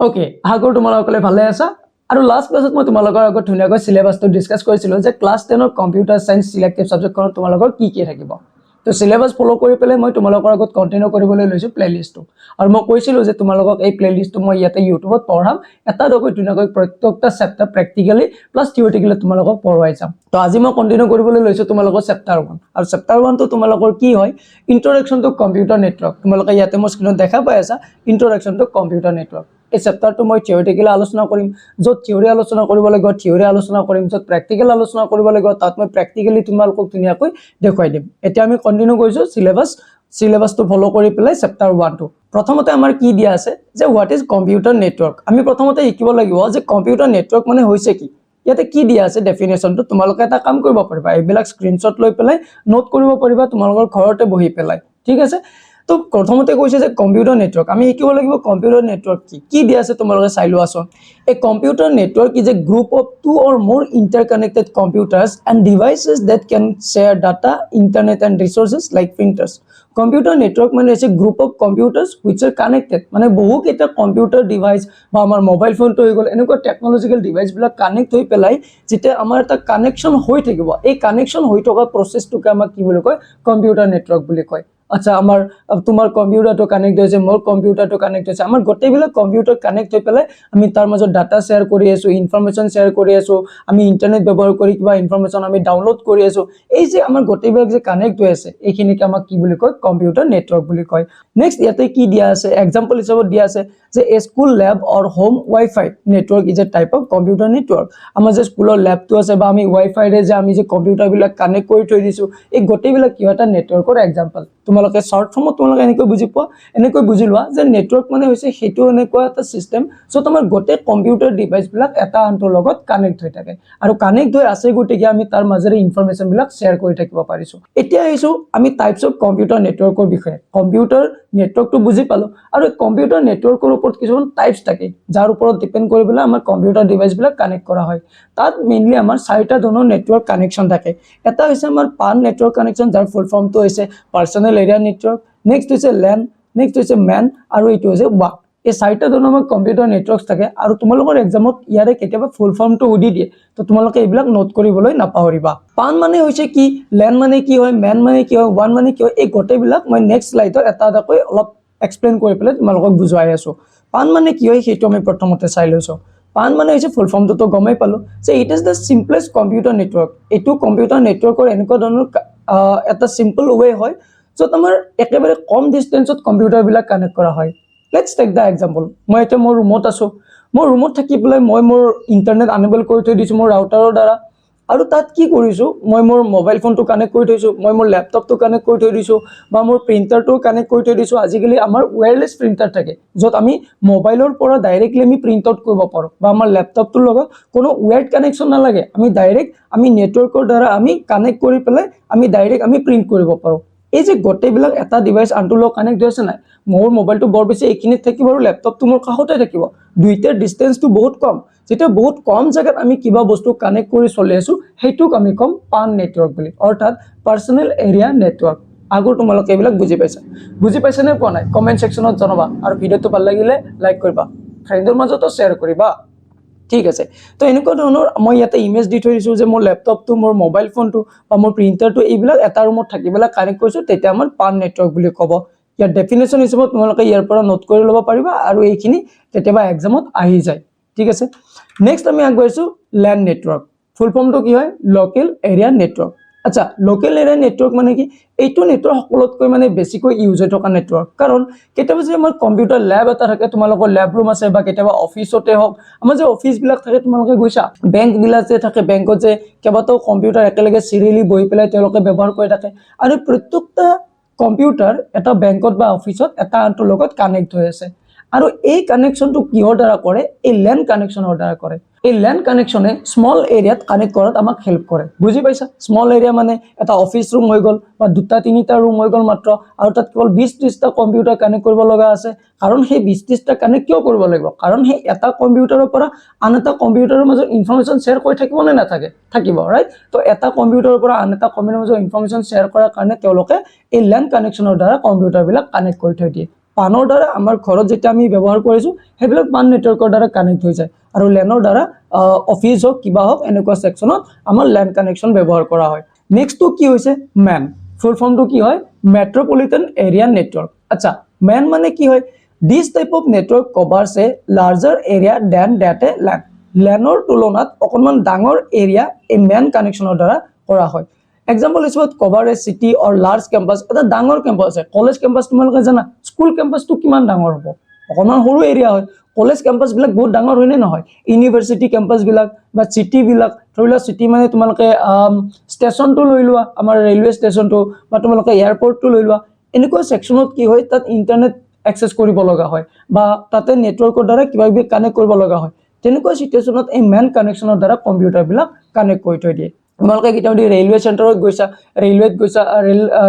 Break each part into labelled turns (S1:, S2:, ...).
S1: Okay, আশা কৰোঁ তোমালোকে ভালে আছা। আৰু লাষ্ট ক্লাছত মই তোমালোকৰ আগত ধুনীয়াকৈ সিলেবাসটো ডিসকাস কৰিছিলোঁ যে ক্লাছ 10 কম্পিউটাৰ সায়েন্স সিলেক্টিভ সাবজেক্টখনত তোমালোকৰ কি থাকিব। তো সিলেবাস ফলো কৰি পেলাই মই তোমালোকৰ আগত কন্টিনিউ কৰিবলৈ লৈছো প্লেলিষ্টটো। আৰু মই কৈছিলোঁ যে তোমালোকক এই প্লেলিষ্টটো মই ইয়াতে ইউটিউবত পঢ়াম, এটা দকৈ ধুনীয়াকৈ প্ৰত্যেকটা চেপ্টাৰ প্ৰেক্টিক্যালি প্লাস থিওৰিটিক্যালি তোমালোকক পঢ়াই যাম। তো আজি মই কন্টিনিউ কৰিবলৈ লৈছো তোমালোকৰ চেপ্টাৰ 1। আৰু চেপ্টাৰ 1 টো তোমালোকৰ কি হয়, ইন্ট্ৰডাকশন টু কম্পিউটাৰ নেটৱৰ্ক। তোমালোকে ইয়াতে মোৰ স্ক্ৰীনত দেখা পাই আছা ইন্ট্ৰডাকশন টু কম্পিউটাৰ নেটৱৰ্ক। এই চেপ্টাৰটো মই থিওৰিটিক্যালি আলোচনা কৰিম, য'ত থিওৰি আলোচনা কৰিব লাগিব থিওৰি আলোচনা কৰিম, য'ত প্ৰেক্টিক্যাল আলোচনা কৰিব লাগিব তাত মই প্ৰেক্টিক্যালি তোমালোকক ধুনীয়াকৈ দেখুৱাই দিম। এতিয়া আমি কন্টিনিউ কৰিছো সিলেবাসটো ফলো কৰি পেলাই চেপ্টাৰ 1 টো। প্ৰথমতে আমাৰ কি দিয়া আছে যে হোৱাট ইজ কম্পিউটাৰ নেটৱৰ্ক। আমি প্ৰথমতে শিকিব লাগিব যে কম্পিউটাৰ নেটৱৰ্ক মানে হৈছে কি। ইয়াতে কি দিয়া আছে ডেফিনেশনটো তোমালোকে এটা কাম কৰিব পাৰিবা, এইবিলাক স্ক্ৰিনশ্বট লৈ পেলাই নোট কৰিব পাৰিবা তোমালোকৰ ঘৰতে বহি পেলাই, ঠিক আছে। তো প্ৰথমতে কৈছে যে কম্পিউটাৰ নেটৱৰ্ক আমি শিকিব লাগিব কম্পিউটাৰ নেটৱৰ্ক কি দিয়া আছে তোমালোকে চাই লোৱাচোন। A computer network is a group of two or more interconnected computers and devices that can share data, internet and resources like printers. Computer network মানে হৈছে group of computers which are connected, মানে বহু কেইটা computer device বা আমাৰ mobile ফোনটো হৈ গ'ল এনেকুৱা টেকনলজিক্যাল ডিভাইস বিলাক কানেক্ট হৈ পেলাই যেতিয়া আমাৰ এটা কানেকশন হৈ থাকিব, এই কানেকশন হৈ থকা প্ৰসেসটোকে আমাক কি বুলি কয় কম্পিউটাৰ নেটৱৰ্ক বুলি কয়। আচ্ছা, আমাৰ তোমাৰ কম্পিউটাৰটো কানেক্ট হৈছে, মোৰ কম্পিউটাৰটো কানেক্ট হৈছে, আমাৰ গোটেইবিলাক কম্পিউটাৰ কানেক্ট হৈ পেলাই আমি তাৰ মাজত ডাটা শেয়াৰ কৰি আছো, ইনফৰমেশন শেয়াৰ কৰি আছো, আমি ইন্টাৰনেট ব্যৱহাৰ কৰি কিবা ইনফৰমেশন আমি ডাউনলোড কৰি আছো। এই যে আমাৰ গোটেইবিলাক যে কানেক্ট হৈ আছে এইখিনিকে আমাক কি বুলি কয় কম্পিউটাৰ নেটৱৰ্ক বুলি কয়। নেক্সট ইয়াতে কি দিয়া আছে এক্সাম্পল হিচাপত দিয়া আছে যে a school lab or home WiFi network is a type of computer network. আমাৰ যে স্কুলৰ ল্যাবটো আছে বা আমি ওয়াইফাইৰে যে আমি যে কম্পিউটাৰ বিলাক কানেক্ট কৰি থৈ দিছো, এই গোটেইবিলাক কি এটা নেটৱৰ্কৰ এক্সাম্পল। তোমালোকে শৰ্ট ফৰ্মত তোমালোকে এনেকৈ বুজি পোৱা, এনেকৈ বুজি লোৱা যে নেটৱৰ্ক মানে হৈছে সেইটো এনেকুৱা এটা সিস্টেম য'ত আমাৰ গোটেই কম্পিউটাৰ ডিভাইস বিলাক এটা আনটোৰ লগত কানেক্ট হৈ থাকে আৰু কানেক্ট হৈ আছে গতিকে আমি তাৰ মাজেৰে ইনফৰমেশন বিলাক শেয়াৰ কৰি থাকিব পাৰিছো। এতিয়া আহিছো আমি টাইপস অফ কম্পিউটাৰ নেটৱৰ্কৰ বিষয়ে। কম্পিউটাৰ নেটৱৰ্কটো বুজি পালো আৰু কম্পিউটাৰ নেটৱৰ্কৰ ওপৰত কিছুমান টাইপস থাকে যাৰ ওপৰত ডিপেন্ড কৰি পেলাই আমাৰ কম্পিউটাৰ ডিভাইস বিলাক কানেক্ট কৰা হয়। তাত মেইনলি আমাৰ চাৰিটা ধৰণৰ নেটৱৰ্ক কানেকশন থাকে। এটা হৈছে আমাৰ পান নেটৱৰ্ক কানেকশন যাৰ ফুল ফৰ্মটো হৈছে পাৰ্সোনেল এৰিয়া নেটৱৰ্ক, নেক্সট হৈছে ল্যান, নেক্সট হৈছে ম্যান আৰু এইটো হৈছে WAN। এই চাৰিটা ধৰণৰ আমাৰ কম্পিউটাৰ নেটৱৰ্কছ থাকে আৰু তোমালোকৰ এক্সামত ইয়াৰে কেতিয়াবা ফুল ফৰ্মটো উদি দিয়ে, তো তোমালোকে এইবিলাক নোট কৰিবলৈ নাপাহৰিবা। পান মানে হৈছে কি, ল্যান মানে কি হয়, ম্যান মানে কি হয়, WAN মানে কি হয়, এই গোটেইবিলাক মই নেক্সট স্লাইডত এটা এটাকৈ অলপ এক্সপ্লেইন কৰি পেলাই তোমালোকক বুজাই আছো। পান মানে কি হয় সেইটো আমি প্ৰথমতে চাই লৈছো। পান মানে হৈছে ফুল ফৰ্মটো তো গমেই পালো যে it is the simplest computer network. এইটো কম্পিউটাৰ নেটৱৰ্কৰ এনেকুৱা ধৰণৰ এটা সিম্পল ৱে হয় য'ত আমাৰ একেবাৰে কম ডিস্টেন্সত কম্পিউটাৰ বিলাক কানেক্ট কৰা হয়। Let's tech da example. মই এতিয়া মোৰ ৰুমত আছো, মোৰ ৰুমত থাকি পেলাই মই মোৰ ইন্টাৰনেট আনেবল কৰি থৈ দিছো মোৰ ৰাউটাৰৰ দ্বাৰা, আৰু তাত কি কৰিছো মই মোৰ মোবাইল ফোনটো কানেক্ট কৰি থৈছো, মই মোৰ ল্যাপটপটো কানেক্ট কৰি থৈ দিছো বা মোৰ প্ৰিন্টাৰটো কানেক্ট কৰি থৈ দিছো। আজিকালি আমাৰ ওয়্যাৰলেছ প্ৰিন্টাৰ থাকে য'ত আমি মোবাইলৰ পৰা ডাইৰেক্টলি আমি প্ৰিন্ট আউট কৰিব পাৰো বা আমাৰ ল্যাপটপটোৰ লগত কোনো ওয়্যাৰ্ড কানেকশন নালাগে, আমি ডাইৰেক্ট আমি নেটৱৰ্কৰ দ্বাৰা আমি কানেক্ট কৰি পেলাই আমি ডাইৰেক্ট আমি প্ৰিন্ট কৰিব পাৰো। এই যে গোটেইবিলাক এটা ডিভাইস আনটোৰ লগত কানেক্ট হৈ আছে নাই, মোৰ মোবাইলটো বৰ বেছি এইখিনিত থাকিব আৰু ল্যাপটপটো মোৰ কাষতে থাকিব, দুইটাৰ ডিস্টেন্সটো বহুত কম। যেতিয়া বহুত কম জায়গাত আমি কিবা বস্তু কানেক্ট কৰি চলি আছো সেইটোক আমি কম পান নেটৱৰ্ক বুলি, অৰ্থাৎ পাৰ্সোনেল এৰিয়া নেটৱৰ্ক। আগৰ তোমালোকে এইবিলাক বুজি পাইছা নে পোৱা নাই কমেন্ট সেকশনত জনাবা, আৰু ভিডিওটো ভাল লাগিলে লাইক কৰিবা, ফ্ৰেণ্ডৰ মাজতো শ্বেয়াৰ কৰিবা, ঠিক আছে। তো এনেকুৱা ধৰণৰ মই ইয়াতে ইমেজ দি থৈ দিছো যে মোৰ ল্যাপটপটো, মোৰ মোবাইল ফোনটো বা মোৰ প্ৰিন্টাৰটো এইবিলাক এটা ৰুমত থাকিবলৈ কানেক্ট কৰিছো, তেতিয়া আমাৰ পান নেটৱৰ্ক বুলি ক'ব। ইয়াৰ ডেফিনেশন হিচাপত তোমালোকে ইয়াৰ পৰা নোট কৰি ল'ব পাৰিবা আৰু এইখিনি কেতিয়াবা এক্সামত আহি যায়, ঠিক আছে। নেক্সট আমি আগবাঢ়িছো ল্যান নেটৱৰ্ক। ফুল ফৰ্মটো কি হয়, লোকেল এৰিয়া নেটৱৰ্ক। আচ্ছা, লোকেল এৰিয়া নেটৱৰ্ক মানে কি, এইটো নেটৱৰ্ক সকলোতকৈ মানে বেছিকৈ ইউজ হৈ থকা নেটৱৰ্ক। কাৰণ কেতিয়াবা যে আমাৰ কম্পিউটাৰ ল্যাব এটা থাকে, তোমালোকৰ ল্যাব ৰুম আছে বা কেতিয়াবা অফিচতে হওক, আমাৰ যে অফিচ বিলাক থাকে তোমালোকে গৈছা, বেংক বিলাক যে থাকে, বেংকত যে কেইবাটাও কম্পিউটাৰ একেলগে চিৰিয়েলি বহি পেলাই তেওঁলোকে ব্যৱহাৰ কৰি থাকে, আৰু প্ৰত্যেকটা কম্পিউটাৰ এটা বেংকত বা অফিচত এটা আনটোৰ লগত কানেক্ট হৈ আছে। আৰু এই কানেকশনটো কিহৰ দ্বাৰা কৰে, এই ল্যান কানেকশনৰ দ্বাৰা কৰে। এই ল্যান কানেকশনে স্মল এৰিয়াত কানেক্ট কৰাত আমাক হেল্প কৰে, বুজি পাইছা। স্মল এৰিয়া মানে এটা অফিচ ৰুম হৈ গ'ল বা দুটা তিনিটা ৰুম হৈ গ'ল মাত্ৰ, আৰু তাত কেৱল 20-30টা কম্পিউটাৰ কানেক্ট কৰিব লগা আছে। কাৰণ সেই 20-30টা কানেক্ট কিয় কৰিব লাগিব, কাৰণ সেই এটা কম্পিউটাৰৰ পৰা আন এটা কম্পিউটাৰৰ মাজত ইনফৰমেশন শ্বেয়াৰ কৰি থাকিব নে নাথাকে, থাকিব, ৰাইট। তো এটা কম্পিউটাৰৰ পৰা আন এটা কম্পিউটাৰৰ মাজত ইনফৰমেশন শ্বেয়াৰ কৰাৰ কাৰণে তেওঁলোকে এই ল্যান কানেকশনৰ দ্বাৰা কম্পিউটাৰ বিলাক কানেক্ট কৰি থৈ দিয়ে। পানৰ দ্বাৰা আমাৰ ঘৰত যেতিয়া আমি ব্যৱহাৰ কৰিছোঁ সেইবিলাক পান নেটৱৰ্কৰ দ্বাৰা কানেক্ট হৈ যায় আৰু লেনৰ দ্বাৰা অফিচ হওক কিবা হওক এনেকুৱা ছেকশ্যনত আমাৰ লেন কানেকশ্যন ব্যৱহাৰ কৰা হয় নেক্সটটো কি হৈছে মেন ফুল ফৰ্মটো কি হয় মেট্ৰপলিটন এৰিয়া নেটৱৰ্ক আচ্ছা মেন মানে কি হয় this type of network covers a larger area than that a LAN লেনৰ তুলনাত অকণমান ডাঙৰ এৰিয়া এই মেন কানেকশ্যনৰ দ্বাৰা কৰা হয় এক্সাম্পল হিচাপত কভাৰ এ চিটি অৰ লাৰ্জ কেম্পাছ এটা ডাঙৰ কেম্পাছ আছে কলেজ কেম্পাছ তোমালোকে জানা স্কুল কেম্পাছটো কিমান ডাঙৰ হ'ব অকণমান সৰু এৰিয়া হয় কলেজ কেম্পাছবিলাক বহুত ডাঙৰ হয়নে নহয় ইউনিভাৰ্চিটি কেম্পাছবিলাক বা চিটিবিলাক ধৰি লোৱা চিটি মানে তোমালোকে ষ্টেচনটো লৈ লোৱা আমাৰ ৰেলৱে ষ্টেচনটো বা তোমালোকে এয়াৰপৰ্টটো লৈ লোৱা এনেকুৱা ছেকশ্যনত কি হয় তাত ইণ্টাৰনেট এক্সেছ কৰিব লগা হয় বা তাতে নেটৱৰ্কৰ দ্বাৰা কিবা কিবি কানেক্ট কৰিব লগা হয় তেনেকুৱা চিটুৱেশ্যনত এই মেন কানেকশ্যনৰ দ্বাৰা কম্পিউটাৰবিলাক কানেক্ট কৰি থৈ দিয়ে তোমালোকে কেতিয়াবা ৰেলৱে চেণ্টাৰত গৈছা ৰেলৱেত গৈছা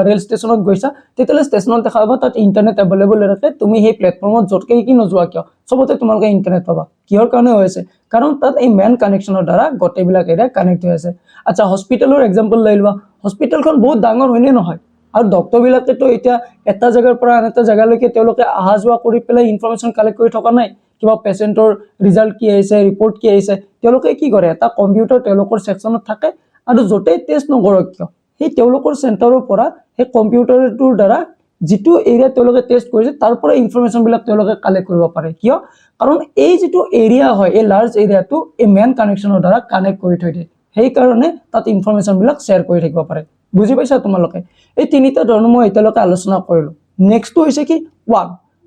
S1: ৰেল ষ্টেচনত গৈছা তেতিয়াহ'লে ষ্টেচনত দেখা পাবা তাত ইণ্টাৰনেট এভেইলেবল থাকে তুমি সেই প্লেটফৰ্মত য'তকৈ কি নোযোৱা কিয় চবতে তোমালোকে ইণ্টাৰনেট পাবা কিহৰ কাৰণে হৈ আছে কাৰণ তাত এই মেন কানেকশ্যনৰ দ্বাৰা গোটেইবিলাক এৰিয়া কানেক্ট হৈ আছে আচ্ছা হস্পিটেলৰ এক্সাম্পল লৈ লোৱা হস্পিটেলখন বহুত ডাঙৰ হয়নে নহয় আৰু ডক্টৰবিলাকেতো এতিয়া এটা জেগাৰ পৰা আন এটা জেগালৈকে তেওঁলোকে অহা যোৱা কৰি পেলাই ইনফৰমেশ্যন কালেক্ট কৰি থকা নাই কিবা পেচেণ্টৰ ৰিজাল্ট কি আহিছে ৰিপৰ্ট কি আহিছে তেওঁলোকে কি কৰে এটা কম্পিউটাৰ তেওঁলোকৰ ছেকশ্যনত থাকে আৰু য'তেই টেষ্ট নকৰক কিয় সেই তেওঁলোকৰ চেণ্টাৰৰ পৰা সেই কম্পিউটাৰটোৰ দ্বাৰা যিটো এৰিয়া তেওঁলোকে টেষ্ট কৰিছে তাৰ পৰা ইনফৰমেশ্যনবিলাক তেওঁলোকে কালেক্ট কৰিব পাৰে কিয় কাৰণ এই যিটো এৰিয়া হয় এই লাৰ্জ এৰিয়াটো এই মেন কানেকশ্যনৰ দ্বাৰা কানেক্ট কৰি থৈ দিয়ে সেইকাৰণে তাত ইনফৰমেশ্যনবিলাক শ্বেয়াৰ কৰি থাকিব পাৰে বুজি পাইছা তোমালোকে এই তিনিটা ধৰণৰ মই এতিয়ালৈকে আলোচনা কৰিলোঁ নেক্সটটো হৈছে কি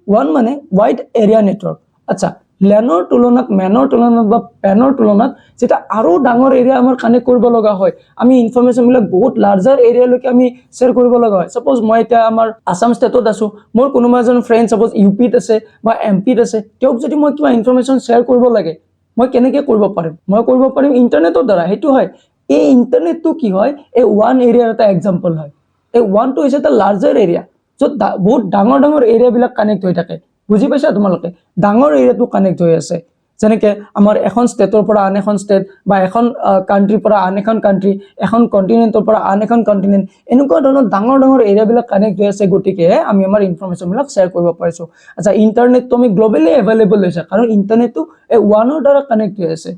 S1: ওৱান মানে ৱাইড এৰিয়া নেটৱৰ্ক আচ্ছা লেনৰ তুলনাত মেনৰ তুলনাত বা পেনৰ তুলনাত যেটা আৰু ডাঙৰ এৰিয়া আমাৰ কানেক্ট কৰিব লগা হয় আমি ইনফৰমেশ্যনবিলাক বহুত লাৰ্জাৰ এৰিয়ালৈকে আমি শ্বেয়াৰ কৰিব লগা হয় সাপোজ মই এতিয়া আমাৰ আসাম ষ্টেটত আছোঁ মোৰ কোনোবা এজন ফ্ৰেণ্ড সাপোজ ইউপিত আছে বা এমপিত আছে তেওঁক যদি মই কিবা ইনফৰমেশ্যন শ্বেয়াৰ কৰিব লাগে মই কেনেকৈ কৰিব পাৰিম মই কৰিব পাৰিম ইণ্টাৰনেটৰ দ্বাৰা সেইটো হয় এই ইণ্টাৰনেটটো কি হয় এই ওৱান এৰিয়াৰ এটা এক্সাম্পল হয় এই ওৱানটো হৈছে এটা লাৰ্জাৰ এৰিয়া য'ত বহুত ডাঙৰ ডাঙৰ এৰিয়াবিলাক কানেক্ট হৈ থাকে বুজি পাইছা তোমালোকে ডাঙৰ এৰিয়াটো কানেক্ট হৈ আছে যেনেকৈ আমাৰ এখন ষ্টেটৰ পৰা আন এখন ষ্টেট বা এখন কাণ্ট্ৰিৰ পৰা আন এখন কাণ্ট্ৰি এখন কণ্টিনেণ্টৰ পৰা আন এখন কণ্টিনেণ্ট এনেকুৱা ধৰণৰ ডাঙৰ ডাঙৰ এৰিয়াবিলাক কানেক্ট হৈ আছে গতিকে আমি আমাৰ ইনফৰমেশ্যনবিলাক শ্বেয়াৰ কৰিব পাৰিছোঁ আচ্ছা ইণ্টাৰনেটটো আমি গ্ল'বেলি এভেইলেবল হৈছে কাৰণ ইণ্টাৰনেটটো এই ওৱানৰ দ্বাৰা কানেক্ট হৈ আছে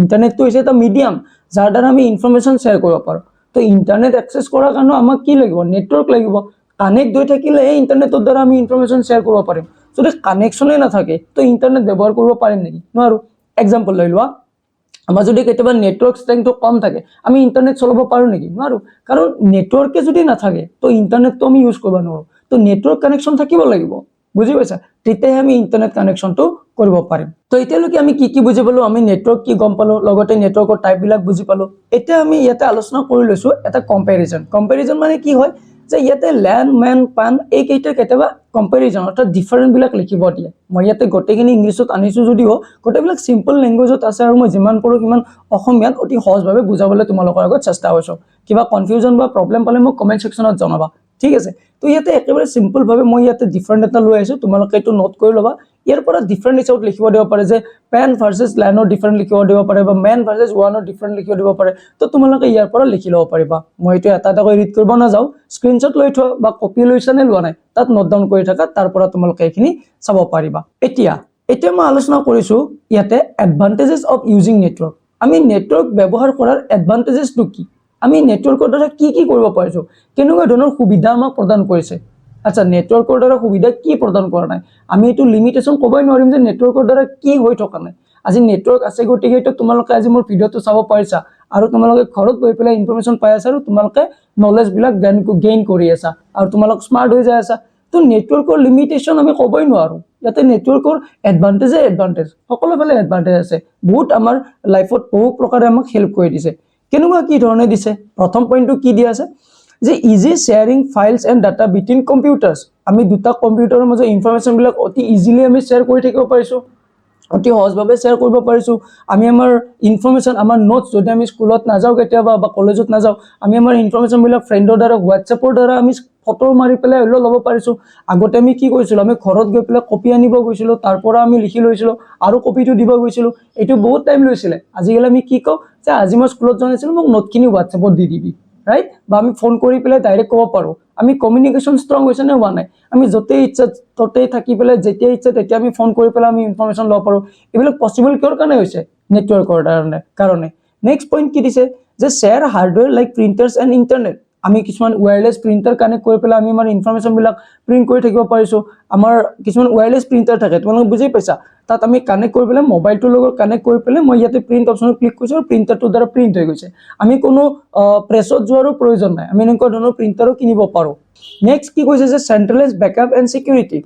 S1: ইণ্টাৰনেটটো হৈছে এটা মিডিয়াম যাৰ দ্বাৰা আমি ইনফৰমেশ্যন শ্বেয়াৰ কৰিব পাৰোঁ তো ইণ্টাৰনেট এক্সেছ কৰাৰ কাৰণে আমাক কি লাগিব নেটৱৰ্ক লাগিব কানেক্ট হৈ থাকিলে ইণ্টাৰনেটৰ দ্বাৰা আমি ইনফৰমেশ্যন শ্বেয়াৰ কৰিব পাৰিম যদি কানেকশ্যনেই নাথাকে তো ইণ্টাৰনেট ব্যৱহাৰ কৰিব পাৰিম নেকি নোৱাৰোঁ এক্সাম্পল লৈ লোৱা আমাৰ যদি কেতিয়াবা নেটৱৰ্ক ষ্ট্ৰেংথটো কম থাকে আমি ইণ্টাৰনেট চলাব পাৰোঁ নেকি নোৱাৰোঁ কাৰণ নেটৱৰ্কে যদি নাথাকে তো ইণ্টাৰনেটটো আমি ইউজ কৰিব নোৱাৰোঁ তো নেটৱৰ্ক কানেকশ্যন থাকিব লাগিব বুজি পাইছা তেতিয়াহে আমি ইণ্টাৰনেট কানেকশ্যনটো কৰিব পাৰিম তো এতিয়ালৈকে আমি কি বুজি পালোঁ আমি নেটৱৰ্ক কি গম পালোঁ লগতে নেটৱৰ্কৰ টাইপবিলাক বুজি পালোঁ এতিয়া আমি ইয়াতে আলোচনা কৰি লৈছোঁ এটা কম্পেৰিজন মানে কি হয় যে ইয়াতে লেন মেন পান এইকেইটাৰ কেতিয়াবা কম্পেৰিজন অৰ্থাৎ ডিফাৰেণ্টবিলাক লিখিব দিয়ে মই ইয়াতে গোটেইখিনি ইংলিছত আনিছোঁ যদিও গোটেইবিলাক চিম্পল লেংগুৱেজত আছে আৰু মই যিমান পাৰোঁ সিমান অসমীয়াত অতি সহজভাৱে বুজাবলৈ তোমালোকৰ আগত চেষ্টা কৰিছোঁ কিবা কনফিউজন বা প্ৰব্লেম পালে মোক কমেণ্ট ছেকশ্যনত জনাবা ঠিক আছে তো ইয়াতে একেবাৰে চিম্পলভাৱে মই ইয়াতে ডিফাৰেণ্ট এটা লৈ আহিছোঁ তোমালোকে এইটো নোট কৰি ল'বা ইয়াৰ পৰা ডিফাৰেণ্ট হিচাপত লিখিব দিব পাৰে যে পেন ভাৰ্চেছ লেনৰ ডিফাৰেণ্ট লিখিব দিব পাৰে বা মেন ভাৰ্চেছ ওৱানৰ ডিফাৰেণ্ট লিখিব দিব পাৰে তো তোমালোকে ইয়াৰ পৰা লিখি ল'ব পাৰিবা মই এইটো এটা এটাকৈ ৰিড কৰিব নাযাওঁ স্ক্ৰীনশ্বট লৈ থোৱা বা কপি লৈছা নে লোৱা নাই তাত নোট ডাউন কৰি থাকা তাৰ পৰা তোমালোকে এইখিনি চাব পাৰিবা এতিয়া মই আলোচনা কৰিছোঁ ইয়াতে এডভান্টেজেছ অফ ইউজিং নেটৱৰ্ক আমি নেটৱৰ্ক ব্যৱহাৰ কৰাৰ এডভান্টেজেছটো কি আমি নেটৱৰ্কৰ দ্বাৰা কি কৰিব পাৰিছোঁ কেনেকুৱা ধৰণৰ সুবিধা আমাক প্ৰদান কৰিছে আচ্ছা নেটৱৰ্কৰ দ্বাৰা সুবিধা কি প্ৰদান কৰা নাই আমি এইটো লিমিটেশ্যন ক'বই নোৱাৰিম যে নেটৱৰ্কৰ দ্বাৰা কি হৈ থকা নাই আজি নেটৱৰ্ক আছে গতিকে এইটো তোমালোকে আজি মোৰ ভিডিঅ'টো চাব পাৰিছা আৰু তোমালোকে ঘৰত গৈ পেলাই ইনফৰমেশ্যন পাই আছা আৰু তোমালোকে নলেজবিলাক গেইন কৰি আছা আৰু তোমালোক স্মাৰ্ট হৈ যাই আছা তো নেটৱৰ্কৰ লিমিটেশ্যন আমি ক'বই নোৱাৰোঁ ইয়াতে নেটৱৰ্কৰ এডভান্টেজ সকলো ফালে এডভান্টেজ আছে বহুত আমাৰ লাইফত বহু প্ৰকাৰে আমাক হেল্প কৰি দিছে কেনেকুৱা কি ধৰণে দিছে প্ৰথম পইণ্টটো কি দিয়া আছে যে easy sharing files and data between computers আমি দুটা কম্পিউটাৰৰ মাজত ইনফৰমেশ্যনবিলাক অতি ইজিলি আমি শ্বেয়াৰ কৰি থাকিব পাৰিছোঁ অতি সহজভাৱে শ্বেয়াৰ কৰিব পাৰিছোঁ আমি আমাৰ ইনফৰমেশ্যন আমাৰ নোটছ যদি আমি স্কুলত নাযাওঁ কেতিয়াবা বা কলেজত নাযাওঁ আমি আমাৰ ইনফৰমেশ্যনবিলাক ফ্ৰেণ্ডৰ দ্বাৰা হোৱাটছএপৰ দ্বাৰা আমি ফটো মাৰি পেলাই হ'লেও ল'ব পাৰিছোঁ আগতে আমি কি কৰিছিলোঁ আমি ঘৰত গৈ পেলাই কপি আনিব গৈছিলোঁ তাৰ পৰা আমি লিখি লৈছিলোঁ আৰু কপিটো দিব গৈছিলোঁ এইটো বহুত টাইম লৈছিলে আজিকালি আমি কি কওঁ যে আজি মই স্কুলত জনাইছিলোঁ মোক নোটখিনি হোৱাটছএপত দি দিবি ৰাইট বা আমি ফোন কৰি পেলাই ডাইৰেক্ট ক'ব পাৰোঁ আমি কমিউনিকেশ্যন ষ্ট্ৰং হৈছে নে হোৱা নাই আমি য'তেই ইচ্ছা ত'তেই থাকি পেলাই যেতিয়া ইচ্ছা তেতিয়া আমি ফোন কৰি পেলাই আমি ইনফৰমেশ্যন ল'ব পাৰোঁ এইবিলাক পচিবল কিহৰ কাৰণে হৈছে নেটৱৰ্কৰ কাৰণে নেক্সট পইণ্ট কি দিছে যে share hardware like printers and internet আমি কিছুমান ৱায়াৰলেছ প্ৰিণ্টাৰ কানেক্ট কৰি পেলাই আমি আমাৰ ইনফৰমেশ্যনবিলাক প্ৰিণ্ট কৰি থাকিব পাৰিছোঁ আমাৰ কিছুমান ৱায়াৰলেছ প্ৰিণ্টাৰ থাকে তোমালোকে বুজি পাইছা তাত আমি কানেক্ট কৰি পেলাই মোবাইলটোৰ লগত কানেক্ট কৰি পেলাই মই ইয়াতে প্ৰিণ্ট অপশ্যনত ক্লিক কৰিছোঁ আৰু প্ৰিণ্টাৰটোৰ দ্বাৰা প্ৰিণ্ট হৈ গৈছে আমি কোনো প্ৰেছত যোৱাৰো প্ৰয়োজন নাই আমি এনেকুৱা ধৰণৰ প্ৰিণ্টাৰো কিনিব পাৰোঁ নেক্সট কি কৈছে যে চেণ্ট্ৰেলাইজ বেকআপ এণ্ড ছিকিউৰিটি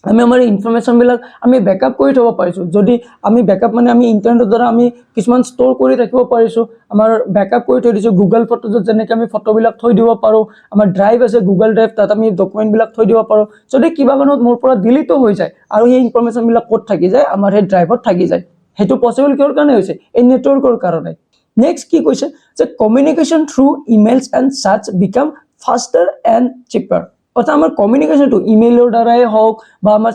S1: আমি আমাৰ ইনফৰমেশ্যনবিলাক আমি বেকআপ কৰি থ'ব পাৰিছোঁ যদি আমি বেকআপ মানে আমি ইণ্টাৰনেটৰ দ্বাৰা আমি কিছুমান ষ্ট'ৰ কৰি ৰাখিব পাৰিছোঁ আমাৰ বেকআপ কৰি থৈ দিছোঁ গুগল ফটোজত যেনেকৈ আমি ফটোবিলাক থৈ দিব পাৰোঁ আমাৰ ড্ৰাইভ আছে গুগল ড্ৰাইভ তাত আমি ডকুমেণ্টবিলাক থৈ দিব পাৰোঁ যদি কিবা কাৰণত মোৰ পৰা ডিলিটো হৈ যায় আৰু সেই ইনফৰমেশ্যনবিলাক ক'ত থাকি যায় আমাৰ সেই ড্ৰাইভত থাকি যায় সেইটো পচিবল কিহৰ কাৰণে হৈছে এই নেটৱৰ্কৰ কাৰণে নেক্সট কি কৈছে যে communication through emails and chats become faster and cheaper অৰ্থাৎ আমাৰ কমিউনিকেশ্যনটো ইমেইলৰ দ্বাৰাই হওক বা আমাৰ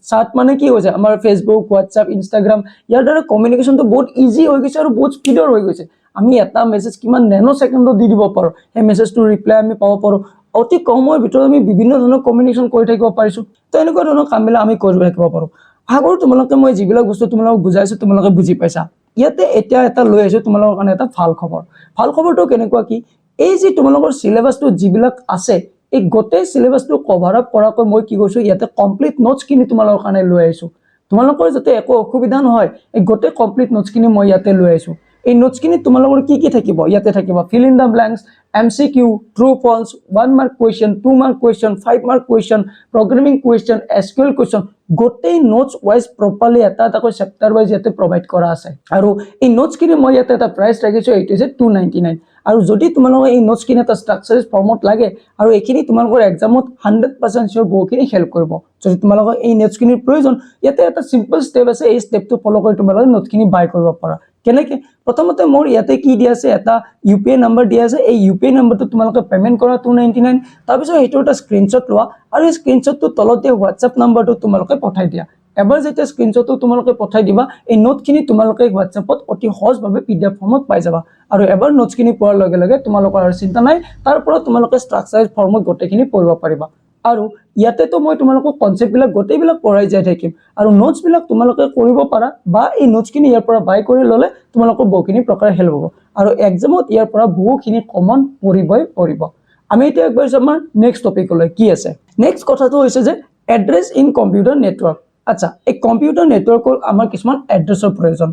S1: চাট মানে কি হৈছে আমাৰ ফেচবুক হোৱাটছআপ ইনষ্টাগ্ৰাম ইয়াৰ দ্বাৰা কমিউনিকেশ্যনটো বহুত ইজি হৈ গৈছে আৰু বহুত স্পীডৰ হৈ গৈছে আমি এটা মেছেজ কিমান নেনো ছেকেণ্ডত দি দিব পাৰোঁ সেই মেছেজটোৰ ৰিপ্লাই আমি পাব পাৰোঁ অতি কম সময়ৰ ভিতৰত আমি বিভিন্ন ধৰণৰ কমিউনিকেশ্যন কৰি থাকিব পাৰিছোঁ তো এনেকুৱা ধৰণৰ কামবিলাক আমি কৰি ৰাখিব পাৰোঁ আশা কৰোঁ তোমালোকে মই যিবিলাক বস্তু তোমালোকক বুজাইছোঁ তোমালোকে বুজি পাইছা ইয়াতে এতিয়া এটা লৈ আহিছোঁ তোমালোকৰ কাৰণে এটা ভাল খবৰটো কেনেকুৱা কি এই যে তোমালোকৰ চিলেবাছটো যিবিলাক আছে এই গোটেই চিলেবাছটো কভাৰ আপ কৰাকৈ মই কি কৰিছোঁ ইয়াতে কমপ্লিট নোটছখিনি তোমালোকৰ কাৰণে লৈ আহিছোঁ তোমালোকৰ যাতে একো অসুবিধা নহয় এই গোটেই কমপ্লিট নোটছখিনি মই ইয়াতে লৈ আহিছোঁ এই নোটছখিনি তোমালোকৰ কি থাকিব ইয়াতে থাকিব fill in the blanks MCQ true false 1 mark question 2 mark question 5 mark question programming question SQL question গোটেই নোটছ ৱাইজ প্ৰপাৰলি এটা এটাকৈ চেপ্টাৰ ৱাইজ ইয়াতে প্ৰভাইড কৰা আছে আৰু এই নোটছখিনি মই ইয়াতে এটা প্ৰাইচ ৰাখিছোঁ এইটো হৈছে 299 আৰু যদি তোমালোকৰ এই নোটছখিনি এটা ষ্ট্ৰাকচাৰাইজ ফৰ্মত লাগে আৰু এইখিনি তোমালোকৰ এক্সামত 100% চিয়ৰ বহুখিনি হেল্প কৰিব যদি তোমালোকৰ এই নোটছখিনিৰ প্ৰয়োজন ইয়াতে এটা চিম্পল ষ্টেপ আছে এই ষ্টেপটো ফলো কৰি তোমালোকে নোটছখিনি বাই কৰিব পাৰা কেনেকৈ প্ৰথমতে মোৰ ইয়াতে কি দিয়া আছে এটা UPI নম্বৰ দিয়া আছে এই UPI নম্বৰটো তোমালোকে পেমেণ্ট কৰা 299 তাৰপিছত সেইটো এটা স্ক্ৰীনশ্বট লোৱা আৰু এই স্ক্ৰীনশ্বটটো তলত দিয়া হোৱাটছআপ নম্বৰটো তোমালোকে পঠাই দিয়া এবাৰ যেতিয়া স্ক্ৰীনশ্বটটো তোমালোকে পঠাই দিবা এই নোটখিনি তোমালোকে হোৱাটছআপত অতি সহজভাৱে PDF ফৰ্মত পাই যাবা আৰু এবাৰ নোটছখিনি পোৱাৰ লগে লগে তোমালোকৰ আৰু চিন্তা নাই তাৰ পৰা তোমালোকে ষ্ট্ৰাকচাৰাইজ ফৰ্মত গোটেইখিনি পঢ়িব পাৰিবা আৰু ইয়াতেতো মই তোমালোকক কনচেপ্টবিলাক গোটেইবিলাক পঢ়াই যাই থাকিম আৰু নোটছবিলাক তোমালোকে কৰিব পাৰা বা এই নোটছখিনি ইয়াৰ পৰা বাই কৰি ল'লে তোমালোকৰ বহুখিনি প্ৰকাৰে হেল্প হ'ব আৰু এক্সামত ইয়াৰ পৰা বহুখিনি কমন পঢ়িবই পৰিব আমি এতিয়া একবাৰ আমাৰ নেক্সট টপিকলৈ কি আছে নেক্সট কথাটো হৈছে যে এড্ৰেছ ইন কম্পিউটাৰ নেটৱৰ্ক আচ্ছা এই কম্পিউটাৰ নেটৱৰ্কৰ আমাৰ কিছুমান এড্ৰেছৰ প্ৰয়োজন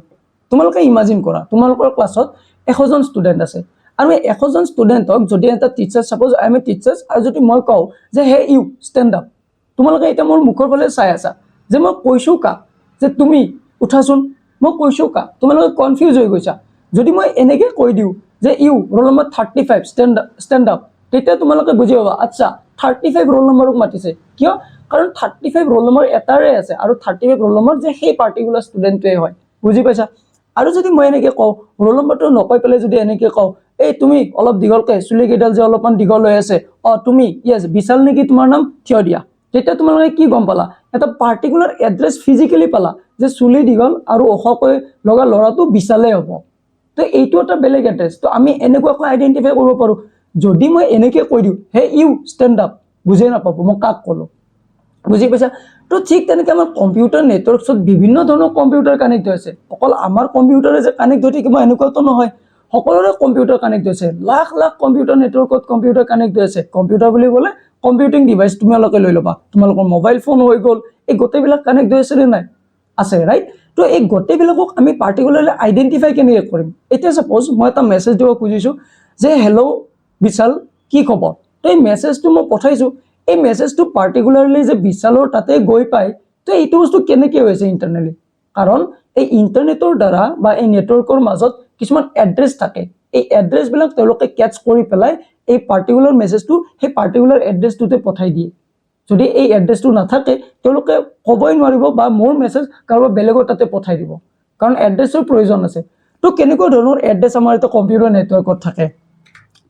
S1: তোমালোকে ইমাজিন কৰা তোমালোকৰ ক্লাছত 100জন ষ্টুডেণ্ট আছে আৰু এই 100জন ষ্টুডেণ্টক যদি এটা teacher suppose I M a teacher আৰু যদি মই কওঁ যে হে ইউ ষ্টেণ্ড আপ তোমালোকে এতিয়া মোৰ মুখৰ ফালে চাই আছা যে মই কৈছোঁ কা যে তুমি উঠাচোন মই কৈছোঁ কা তোমালোকে কনফিউজ হৈ গৈছা যদি মই এনেকৈ কৈ দিওঁ যে you roll number 35 stand up তেতিয়া তোমালোকে বুজি পাবা আচ্ছা 35 ৰোল নম্বৰক মাতিছে কিয় কাৰণ 35 ৰোল নম্বৰ এটাৰে আছে আৰু 35 ৰোল নম্বৰ যে সেই পাৰ্টিকুলাৰ ষ্টুডেণ্টটোৱে হয় বুজি পাইছা আৰু যদি মই এনেকৈ কওঁ ৰোল নম্বৰটো নকৈ পেলাই যদি এনেকৈ কওঁ এই তুমি অলপ দীঘলকৈ চুলি কেইডাল যে অলপমান দীঘল হৈ আছে তুমি ইয়েছ বিশাল নেকি তোমাৰ নাম থিয় দিয়া তেতিয়া তোমালোকে কি গম পালা এটা পাৰ্টিকুলাৰ এড্ৰেছ ফিজিকেলি পালা যে চুলি দীঘল আৰু ওখকৈ লগা ল'ৰাটো বিশালে হ'ব তো এইটো এটা বেলেগ এড্ৰেছ তো আমি এনেকুৱাকৈ আইডেণ্টিফাই কৰিব পাৰোঁ যদি মই এনেকৈ কৈ দিওঁ হে ইউ ষ্টেণ্ড আপ বুজি নাপাব মই কাক ক'লোঁ বুজি পাইছা তো ঠিক তেনেকৈ আমাৰ কম্পিউটাৰ নেটৱৰ্কছত বিভিন্ন ধৰণৰ কম্পিউটাৰ কানেক্ট হৈ আছে অকল আমাৰ কম্পিউটাৰে যে কানেক্ট হৈ থাকিব এনেকুৱাতো নহয় সকলোৰে কম্পিউটাৰ কানেক্ট হৈছে লাখ লাখ কম্পিউটাৰ নেটৱৰ্কত কম্পিউটাৰ কানেক্ট হৈ আছে কম্পিউটাৰ বুলি ক'লে কম্পিউটিং ডিভাইচ তোমালোকে লৈ ল'বা তোমালোকৰ মোবাইল ফোন হৈ গ'ল এই গোটেইবিলাক কানেক্ট হৈ আছে নে নাই আছে ৰাইট তো এই গোটেইবিলাকক আমি পাৰ্টিকুলাৰলি আইডেণ্টিফাই কেনেকৈ কৰিম এতিয়া ছাপ'জ মই এটা মেছেজ দিব খুজিছোঁ যে হেল্ল' বিশাল কি খবৰ তো এই মেছেজটো মই পঠাইছোঁ এই মেছেজটো পাৰ্টিকুলাৰলি যে বিশালৰ তাতে গৈ পায় তো এইটো বস্তু কেনেকৈ হৈছে ইণ্টাৰনেলি কাৰণ এই ইণ্টাৰনেটৰ দ্বাৰা বা এই নেটৱৰ্কৰ মাজত কিছুমান এড্ৰেছ থাকে এই এড্ৰেছবিলাক তেওঁলোকে কেটচ কৰি পেলাই এই পাৰ্টিকুলাৰ মেছেজটো সেই পাৰ্টিকুলাৰ এড্ৰেছটোতে পঠাই দিয়ে যদি এই এড্ৰেছটো নাথাকে তেওঁলোকে ক'বই নোৱাৰিব বা মোৰ মেছেজ কাৰোবাৰ বেলেগৰ তাতে পঠাই দিব কাৰণ এড্ৰেছৰ প্ৰয়োজন আছে তো কেনেকুৱা ধৰণৰ এড্ৰেছ আমাৰ এটা কম্পিউটাৰ নেটৱৰ্কত থাকে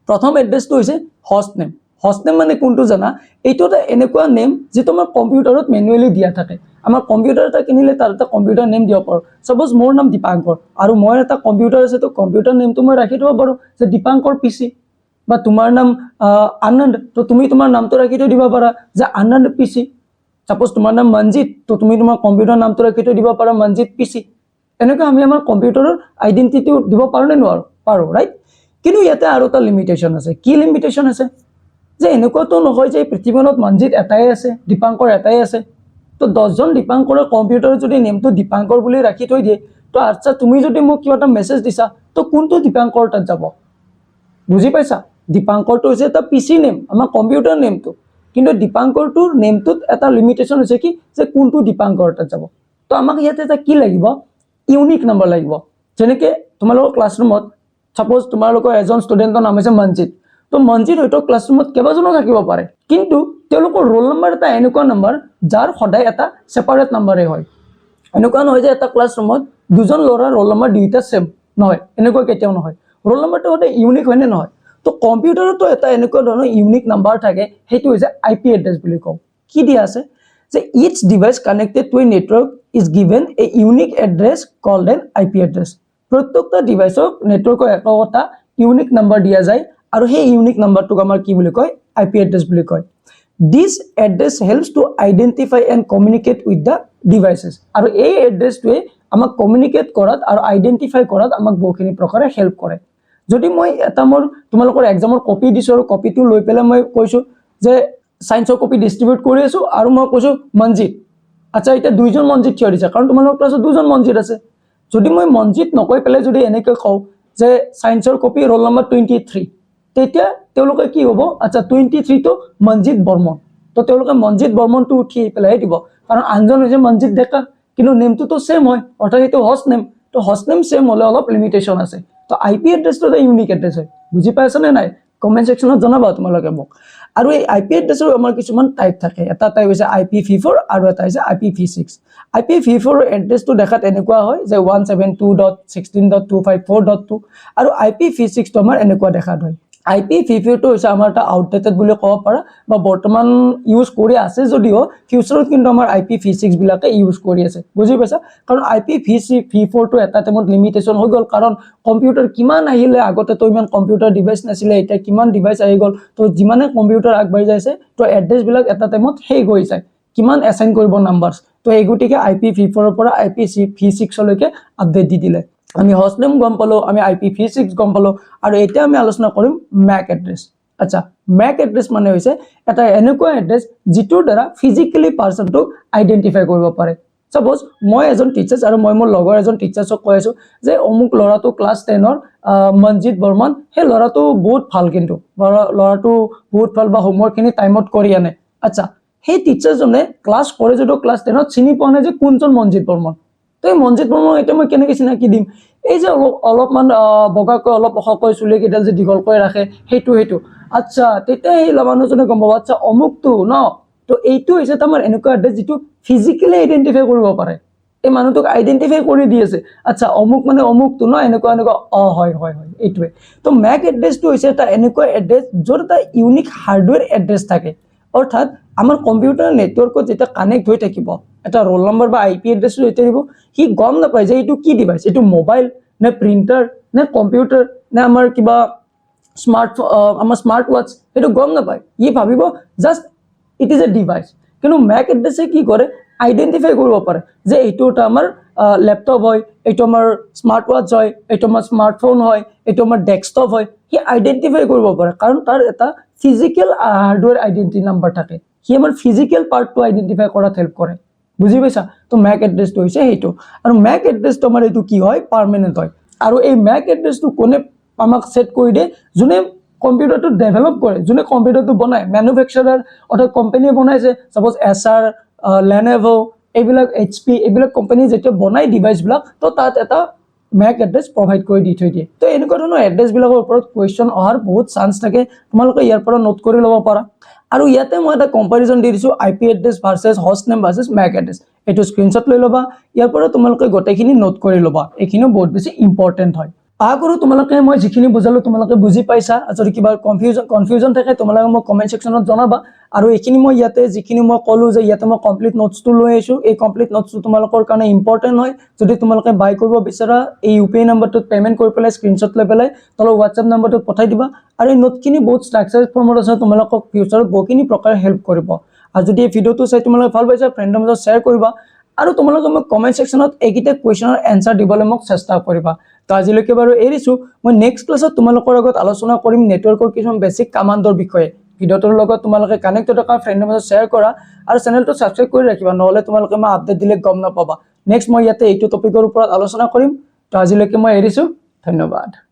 S1: প্ৰথম এড্ৰেছটো হৈছে হোষ্ট নেম মানে কোনটো জানা এইটো এটা এনেকুৱা নেম যিটো আমাৰ কম্পিউটাৰত মেনুৱেলি দিয়া থাকে আমাৰ কম্পিউটাৰ এটা কিনিলে তাৰ এটা কম্পিউটাৰ নেম দিব পাৰোঁ সাপোজ মোৰ নাম দীপাংকৰ আৰু মই এটা কম্পিউটাৰ আছে তো কম্পিউটাৰ নেমটো মই ৰাখি থ'ব পাৰোঁ যে দীপাংকৰ PC বা তোমাৰ নাম আনন্দ, তো তুমি তোমাৰ নামটো ৰাখি থৈ দিব পাৰা যে আনন্দ পিচি। সাপোজ তোমাৰ নাম মঞ্জিত, তো তুমি তোমাৰ কম্পিউটাৰ নামটো ৰাখি থৈ দিব পাৰা মঞ্জিত পিচি। এনেকৈ আমি আমাৰ কম্পিউটাৰৰ আইডেন্টিটি দিব পাৰো নে নোৱাৰো? পাৰো, ৰাইট? কিন্তু ইয়াতে আৰু এটা লিমিটেশ্যন আছে। কি লিমিটেশ্যন আছে? যে এনেকুৱাতো নহয় যে পৃথিৱীখনত মঞ্জিত এটাই আছে, দীপাংকৰ এটাই আছে। তো 10জন দীপাংকৰৰ কম্পিউটাৰত যদি নেমটো দীপাংকৰ বুলি ৰাখি থৈ দিয়ে, তো আচ্ছা তুমি যদি মোক কিবা এটা মেছেজ দিছা, তো কোনটো দীপাংকৰ তাত যাব? বুজি পাইছা? দীপাংকৰটো হৈছে এটা পিচি নেম, আমাৰ কম্পিউটাৰ নেমটো। কিন্তু দীপাংকৰটোৰ নেমটোত এটা লিমিটেশ্যন হৈছে কি যে কোনটো দীপাংকৰ তাত যাব। তো আমাক ইয়াতে এটা কি লাগিব? ইউনিক নাম্বাৰ লাগিব। যেনেকৈ তোমালোকৰ ক্লাছৰুমত সাপোজ তোমালোকৰ এজন ষ্টুডেণ্টৰ নাম হৈছে মঞ্জিত, তো মঞ্জিত হয়তো ক্লাছৰুমত কেইবাজনো থাকিব পাৰে, কিন্তু তেওঁলোকৰ ৰোল নাম্বাৰ এটা এনেকুৱা নাম্বাৰ যাৰ সদায় এটা ছেপাৰেট নাম্বাৰে হয়। এনেকুৱা নহয় যে এটা ক্লাছৰুমত দুজন ল'ৰাৰ ৰোল নাম্বাৰ দুইটা ছেম নহয়, এনেকুৱা কেতিয়াও নহয়। ৰোল নাম্বাৰটো সদায় ইউনিক হয়নে নহয়? তো কম্পিউটাৰতো এটা এনেকুৱা ধৰণৰ ইউনিক নাম্বাৰ থাকে, সেইটো হৈছে IP এড্ৰেছ বুলি কওঁ। কি দিয়া আছে যে each device connected to a network is given a unique address called an IP address. প্ৰত্যেকটা ডিভাইচক নেটৱৰ্কৰ এটা ইউনিক নাম্বাৰ দিয়া যায়, আৰু সেই ইউনিক নাম্বাৰটোক আমাৰ কি বুলি কয়? IP এড্ৰেছ বুলি কয়। This address helps to identify and communicate with the devices. আৰু এই এড্ৰেছটোৱে আমাক কমিউনিকেট কৰাত আৰু আইডেন্টিফাই কৰাত আমাক বহুখিনি প্ৰকাৰে হেল্প কৰে। যদি মই এটা মোৰ তোমালোকৰ এক্সামৰ কপি দিছোঁ আৰু কপিটো লৈ পেলাই মই কৈছোঁ যে ছায়েন্সৰ কপি ডিষ্ট্ৰিবিউট কৰি আছোঁ, আৰু মই কৈছোঁ মঞ্জিত, আচ্ছা এতিয়া দুইজন মঞ্জিত থিয় দিছে কাৰণ তোমালোকৰ ক্লাছত দুজন মঞ্জিত আছে। যদি মই মঞ্জিত নকৈ পেলাই যদি এনেকৈ কওঁ যে ছায়েন্সৰ কপি ৰোল নম্বৰ 23, তেতিয়া তেওঁলোকে কি হ'ব? আচ্ছা 23টো মঞ্জিত বৰ্মন, তো তেওঁলোকে মঞ্জিত বৰ্মনটো উঠি পেলাই দিব, কাৰণ আনজন হৈছে মঞ্জিত ডেকা, কিন্তু নেমটোতো ছেম হয়, অৰ্থাৎ সেইটো হষ্ট নেম। তো হষ্ট নেম ছেম হ'লে অলপ লিমিটেশ্যন আছে। তো IP এড্ৰেছটো এটা ইউনিক এড্ৰেছ হয়। বুজি পাইছানে নাই? কমেণ্ট ছেকশ্যনত জনাবা তোমালোকে মোক। আৰু এই IP এড্ৰেছৰ আমাৰ কিছুমান টাইপ থাকে। এটা টাইপ হৈছে IPv4 আৰু এটা হৈছে IPv6। IPv4 এড্ৰেছটো দেখাত এনেকুৱা হয় যে 172.16.254.2, আৰু IPv6টো আমাৰ এনেকুৱা দেখাত হয়। IPv4টো হৈছে আমাৰ এটা আউটডেটেড বুলি ক'ব পাৰা, বা বৰ্তমান ইউজ কৰি আছে যদিও ফিউচাৰত কিন্তু আমাৰ IPv6 বিলাকে ইউজ কৰি আছে। বুজি পাইছা? কাৰণ IPv4টো এটা টাইমত লিমিটেশ্যন হৈ গ'ল, কাৰণ কম্পিউটাৰ কিমান আহিলে, আগতেতো ইমান কম্পিউটাৰ ডিভাইচ নাছিলে, এতিয়া কিমান ডিভাইচ আহি গ'ল। তো যিমানে কম্পিউটাৰ আগবাঢ়ি যাইছে, তো এড্ৰেছবিলাক এটা টাইমত শেষ হৈ যায়, কিমান এছাইন কৰিব নাম্বাৰছ। তো এই গতিকে IPv4ৰ পৰা IPv6লৈকে আপডেট দি দিলে। আমি হষ্ট নেম গম পালোঁ, আমি IPv6 গম পালোঁ, আৰু এতিয়া আমি আলোচনা কৰিম MAC এড্ৰেছ। আচ্ছা, MAC এড্ৰেছ মানে হৈছে এটা এনেকুৱা এড্ৰেছ যিটোৰ দ্বাৰা ফিজিকেলি পাৰ্চনটোক আইডেণ্টিফাই কৰিব পাৰে। সাপোজ মই এজন টিচাৰ্ছ, আৰু মই মোৰ লগৰ এজন টিচাৰ্ছক কৈ আছোঁ যে অমুক ল'ৰাটো ক্লাছ 10ৰ মঞ্জিত বৰ্মন, সেই ল'ৰাটো বহুত ভাল, কিন্তু ল'ৰাটো বহুত ভাল, বা হোমৱৰ্কখিনি টাইমত কৰি আনে। আচ্ছা, সেই টিচাৰজনে ক্লাছ কৰে যদিও ক্লাছ 10ত চিনি পোৱা নাই যে কোনজন মঞ্জিত বৰ্মন। তো এই মঞ্জিত বৰ্মন এতিয়া মই কেনেকৈ চিনাকি দিম? এই যে অলপমান বগাকৈ অলপ ওখকৈ চুলিকেইডাল যে দীঘলকৈ ৰাখে, সেইটো। আচ্ছা, তেতিয়া সেই মানুহজনে গম পাব, আচ্ছা অমুকটো ন। তো এইটো হৈছে আমাৰ এনেকুৱা এড্ৰেছ যিটো ফিজিকেলি আইডেণ্টিফাই কৰিব পাৰে। এই মানুহটোক আইডেণ্টিফাই কৰি দি আছে, আচ্ছা অমুক মানে অমুকটো ন, এনেকুৱা হয় এইটোৱে। তো MAC এড্ৰেছটো হৈছে এটা এনেকুৱা এড্ৰেছ য'ত এটা ইউনিক হাৰ্ডৱেৰ এড্ৰেছ থাকে। অৰ্থাৎ আমাৰ কম্পিউটাৰ নেটৱৰ্কত যেতিয়া কানেক্ট হৈ থাকিব, এটা ৰোল নম্বৰ বা IP এড্ৰেছটো হৈ থাকিব, সি গম নাপায় যে এইটো কি ডিভাইচ, এইটো মোবাইল নে প্ৰিণ্টাৰ নে কম্পিউটাৰ নে আমাৰ কিবা আমাৰ স্মাৰ্ট ৱাটচ, সেইটো গম নাপায়। ই ভাবিব just it is a device. কিন্তু MAC এড্ৰেছে কি কৰে? আইডেণ্টিফাই কৰিব পাৰে যে এইটো এটা আমাৰ লেপটপ হয়, এইটো আমাৰ স্মাৰ্ট ৱাটচ হয়, এইটো আমাৰ স্মাৰ্টফোন হয়, এইটো আমাৰ ডেস্কটপ হয়। সি আইডেণ্টিফাই কৰিব পাৰে, কাৰণ তাৰ এটা ফিজিকেল হাৰ্ডৱেৰ আইডেণ্টিটি নাম্বাৰ থাকে। সি আমাৰ ফিজিকেল পাৰ্টটো আইডেণ্টিফাই কৰাত হেল্প কৰে। বুজি পাইছা? তো MAC এড্ৰেছটো হৈছে সেইটো। আৰু MAC এড্ৰেছটো আমাৰ এইটো কি হয়? পাৰ্মানেণ্ট হয়। আৰু এই MAC এড্ৰেছটো কোনে আমাক ছেট কৰি দিয়ে? যোনে কম্পিউটাৰটো ডেভেলপ কৰে, যোনে কম্পিউটাৰটো বনায়, মেনুফেকচাৰাৰ অৰ্থাৎ কোম্পানীয়ে বনাইছে, ছাপ'জ Acer, Lenovo, এইবিলাক HP, এইবিলাক কোম্পানী যেতিয়া বনায় ডিভাইচবিলাক, তো তাত এটা MAC এড্ৰেছ প্ৰভাইড কৰি দি থৈ দিয়ে। তো এনেকুৱা ধৰণৰ এড্ৰেছবিলাকৰ ওপৰত কুৱেশ্যন অহাৰ বহুত চান্স থাকে, তোমালোকে ইয়াৰ পৰা নোট কৰি ল'ব পাৰা। আৰু ইয়াতে মই এটা কম্পেৰিজন দি দিছোঁ, IP address versus host name versus MAC address. এইটো স্ক্ৰীনশ্বট লৈ ল'বা, ইয়াৰ পৰা তোমালোকে গোটেইখিনি নোট কৰি ল'বা, এইখিনিও বহুত বেছি ইম্পৰ্টেণ্ট হয়। আশা কৰোঁ তোমালোকে মই যিখিনি বুজালোঁ তোমালোকে বুজি পাইছা। যদি কিবা কনফিউজন থাকে তোমালোকে মোক কমেণ্ট ছেকশ্যনত জনাবা। আৰু এইখিনি মই ইয়াতে যিখিনি মই ক'লোঁ যে ইয়াতে মই কমপ্লিট নোটছটো লৈ আহিছোঁ, এই কমপ্লিট নোটছটো তোমালোকৰ কাৰণে ইম্পৰ্টেণ্ট হয়। যদি তোমালোকে বাই কৰিব বিচাৰা এই UPI নাম্বাৰটোত পে'মেণ্ট কৰি পেলাই স্ক্ৰীনশ্বট লৈ পেলাই তলৰ হোৱাটছএপ নাম্বাৰটোত পঠাই দিবা। আৰু এই নোটখিনি বহুত ষ্ট্ৰাকচাৰ ফৰ্মত আছে, তোমালোকক ফিউচাৰত বহুখিনি প্ৰকাৰে হেল্প কৰিব। আৰু যদি এই ভিডিঅ'টো চাই তোমালোকে ভাল পাইছা ফ্ৰেণ্ডৰ মাজত শ্বেয়াৰ কৰিবা। আৰু তোমালোকে মোক কমেণ্ট ছেকশ্যনত এইকেইটা কুৱেশ্যনৰ এনচাৰ দিবলৈ মোক চেষ্টা কৰিবা। তো আজিলৈকে বাৰু এৰিছোঁ। মই নেক্সট ক্লাছত তোমালোকৰ আগত আলোচনা কৰিম নেটৱৰ্কৰ কিছুমান বেছিক কামাণ্ডৰ বিষয়ে। ভিডিঅ'টোৰ লগত তোমালোকে কানেক্ট থকা ফ্ৰেণ্ডৰ মাজত শ্বেয়াৰ কৰা আৰু চেনেলটো ছাবস্ক্ৰাইব কৰি ৰাখিবা, নহ'লে তোমালোকে মই আপডেট দিলে গম নাপাবা। নেক্সট মই ইয়াতে এইটো টপিকৰ ওপৰত আলোচনা কৰিম। তো আজিলৈকে মই এৰিছোঁ। ধন্যবাদ।